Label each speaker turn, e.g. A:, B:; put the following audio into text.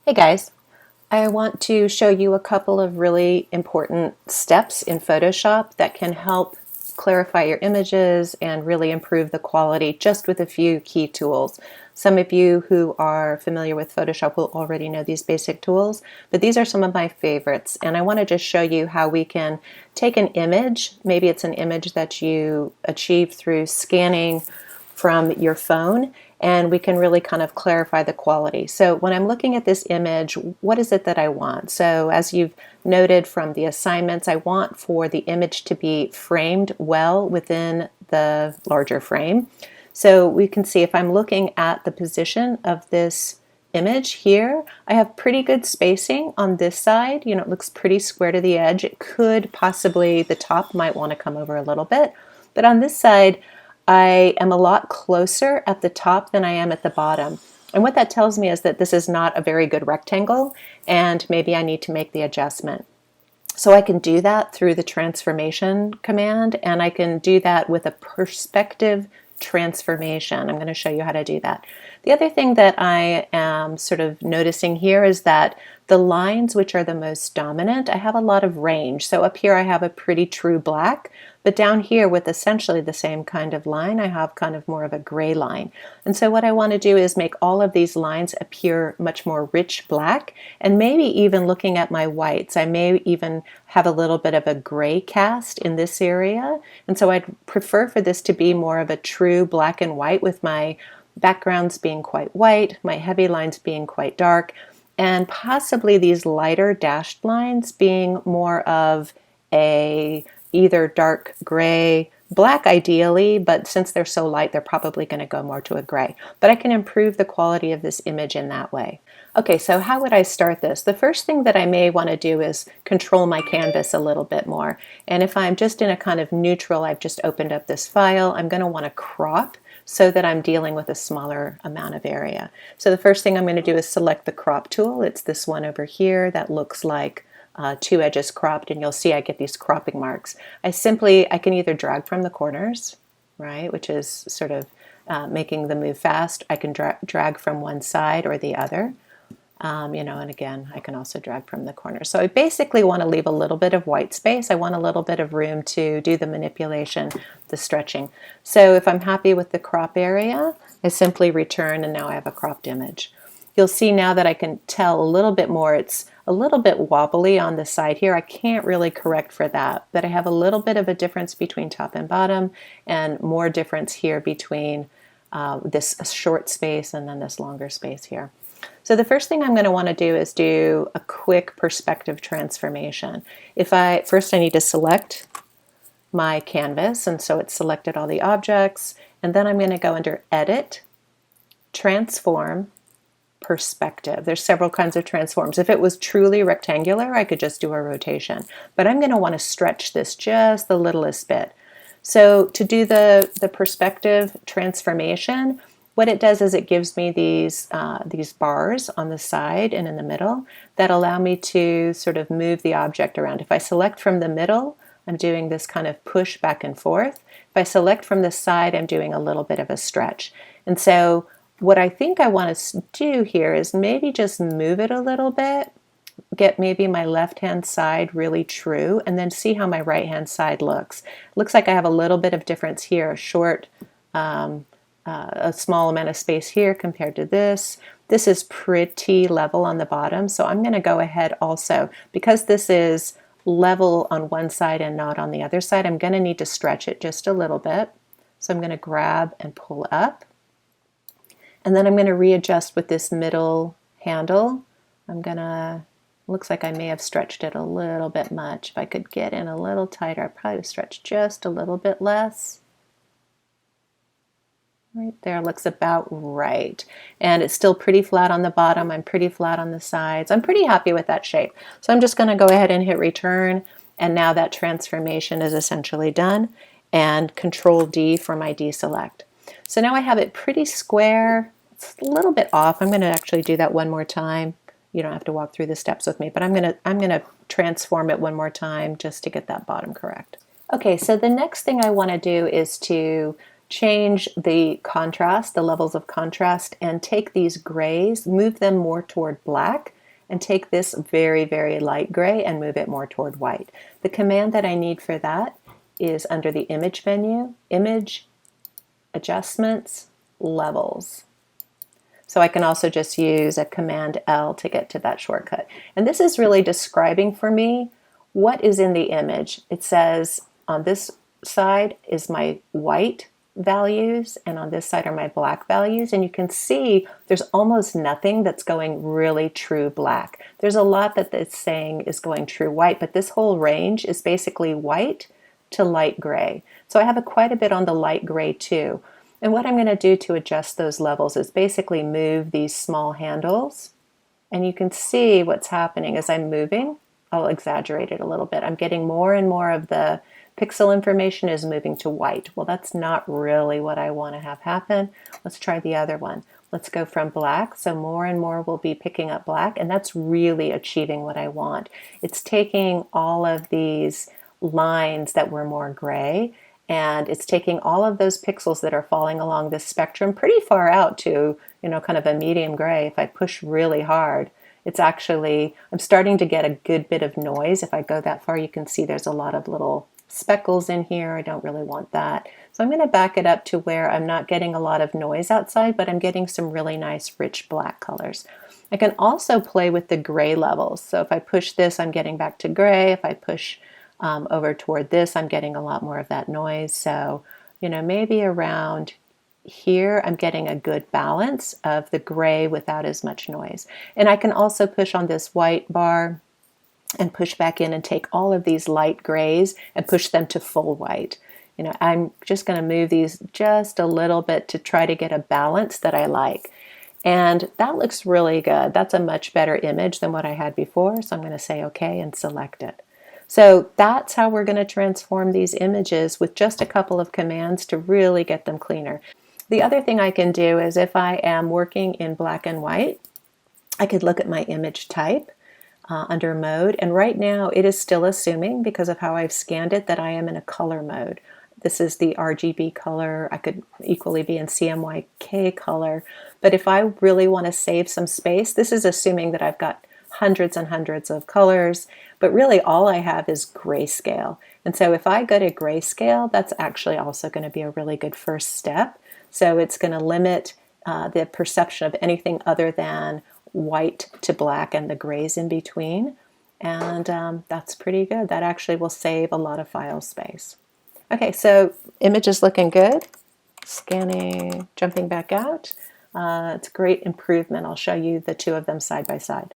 A: Hey guys, I want to show you a couple of really important steps in Photoshop that can help clarify your images and really improve the quality just with a few key tools. Some of you who are familiar with Photoshop will already know these basic tools, but these are some of my favorites, and I want to just show you how we can take an image, maybe it's an image that you achieve through scanning from your phone, and we can really kind of clarify the quality. So when I'm looking at this image, what is it that I want? So as you've noted from the assignments, I want for the image to be framed well within the larger frame. So we can see if I'm looking at the position of this image here, I have pretty good spacing on this side. You know, it looks pretty square to the edge. It could possibly, the top might want to come over a little bit, but on this side, I am a lot closer at the top than I am at the bottom. And what that tells me is that this is not a very good rectangle, and maybe I need to make the adjustment. So I can do that through the transformation command, and I can do that with a perspective transformation. I'm going to show you how to do that. The other thing that I am sort of noticing here is that the lines which are the most dominant, I have a lot of range. So up here I have a pretty true black, but down here with essentially the same kind of line, I have kind of more of a gray line. And so what I want to do is make all of these lines appear much more rich black, and maybe even looking at my whites, I may even have a little bit of a gray cast in this area. And so I'd prefer for this to be more of a true black and white, with my backgrounds being quite white, my heavy lines being quite dark, and possibly these lighter dashed lines being more of a either dark gray, black ideally, but since they're so light, they're probably going to go more to a gray. But I can improve the quality of this image in that way. Okay, so how would I start this? The first thing that I may want to do is control my canvas a little bit more. And if I'm just in a kind of neutral, I've just opened up this file, I'm going to want to crop so that I'm dealing with a smaller amount of area. So the first thing I'm going to do is select the crop tool. It's this one over here that looks like two edges cropped, and you'll see I get these cropping marks. I can either drag from the corners, right, which is sort of making the move fast. I can drag from one side or the other. And again, I can also drag from the corner. So I basically want to leave a little bit of white space. I want a little bit of room to do the manipulation, the stretching. So if I'm happy with the crop area, I simply return, and now I have a cropped image. You'll see now that I can tell a little bit more. It's a little bit wobbly on the side here. I can't really correct for that, but I have a little bit of a difference between top and bottom, and more difference here between this short space and then this longer space here. So the first thing I'm going to want to do is do a quick perspective transformation. First I need to select my canvas, and so it's selected all the objects, and then I'm going to go under Edit, Transform, Perspective. There's several kinds of transforms. If it was truly rectangular, I could just do a rotation, but I'm going to want to stretch this just the littlest bit. So to do the perspective transformation, what it does is it gives me these bars on the side and in the middle that allow me to sort of move the object around. If I select from the middle, I'm doing this kind of push back and forth. If I select from the side, I'm doing a little bit of a stretch. And so what I think I want to do here is maybe just move it a little bit, get maybe my left-hand side really true, and then see how my right-hand side looks. Looks like I have a little bit of difference here, a small amount of space here compared to this. This is pretty level on the bottom, so I'm going to go ahead also, because this is level on one side and not on the other side, I'm going to need to stretch it just a little bit. So I'm going to grab and pull up, and then I'm going to readjust with this middle handle. Looks like I may have stretched it a little bit much. If I could get in a little tighter, I probably would stretch just a little bit less. Right there looks about right. And it's still pretty flat on the bottom. I'm pretty flat on the sides. I'm pretty happy with that shape. So I'm just going to go ahead and hit return. And now that transformation is essentially done. And Control D for my deselect. So now I have it pretty square. It's a little bit off. I'm going to actually do that one more time. You don't have to walk through the steps with me, but I'm going to transform it one more time just to get that bottom correct. Okay, so the next thing I want to do is to change the contrast, the levels of contrast, and take these grays, move them more toward black, and take this very, very light gray and move it more toward white. The command that I need for that is under the image menu, image, adjustments, levels. So I can also just use a Command L to get to that shortcut. And this is really describing for me what is in the image. It says on this side is my white values and on this side are my black values, and you can see there's almost nothing that's going really true black. There's a lot that it's saying is going true white, but this whole range is basically white to light gray. So I have quite a bit on the light gray too. And what I'm going to do to adjust those levels is basically move these small handles, and you can see what's happening as I'm moving. I'll exaggerate it a little bit. I'm getting more and more of the pixel information is moving to white. Well, that's not really what I want to have happen. Let's try the other one. Let's go from black. So more and more will be picking up black, and that's really achieving what I want. It's taking all of these lines that were more gray, and it's taking all of those pixels that are falling along this spectrum pretty far out to, kind of a medium gray. If I push really hard, it's actually, I'm starting to get a good bit of noise. If I go that far, you can see there's a lot of little speckles in here. I don't really want that. So I'm going to back it up to where I'm not getting a lot of noise outside, but I'm getting some really nice rich black colors. I can also play with the gray levels. So if I push this, I'm getting back to gray. If I push over toward this, I'm getting a lot more of that noise. So, maybe around here, I'm getting a good balance of the gray without as much noise. And I can also push on this white bar and push back in and take all of these light grays and push them to full white. I'm just going to move these just a little bit to try to get a balance that I like. And that looks really good. That's a much better image than what I had before. So I'm going to say OK and select it. So that's how we're going to transform these images with just a couple of commands to really get them cleaner. The other thing I can do is if I am working in black and white, I could look at my image type under mode, and right now it is still assuming, because of how I've scanned it, that I am in a color mode. This is the RGB color. I could equally be in CMYK color, but if I really want to save some space, this is assuming that I've got hundreds and hundreds of colors, but really all I have is grayscale. And so if I go to grayscale, that's actually also going to be a really good first step. So it's going to limit the perception of anything other than white to black and the grays in between. And that's pretty good. That actually will save a lot of file space. Okay, so image is looking good. Scanning, jumping back out. It's a great improvement. I'll show you the two of them side by side.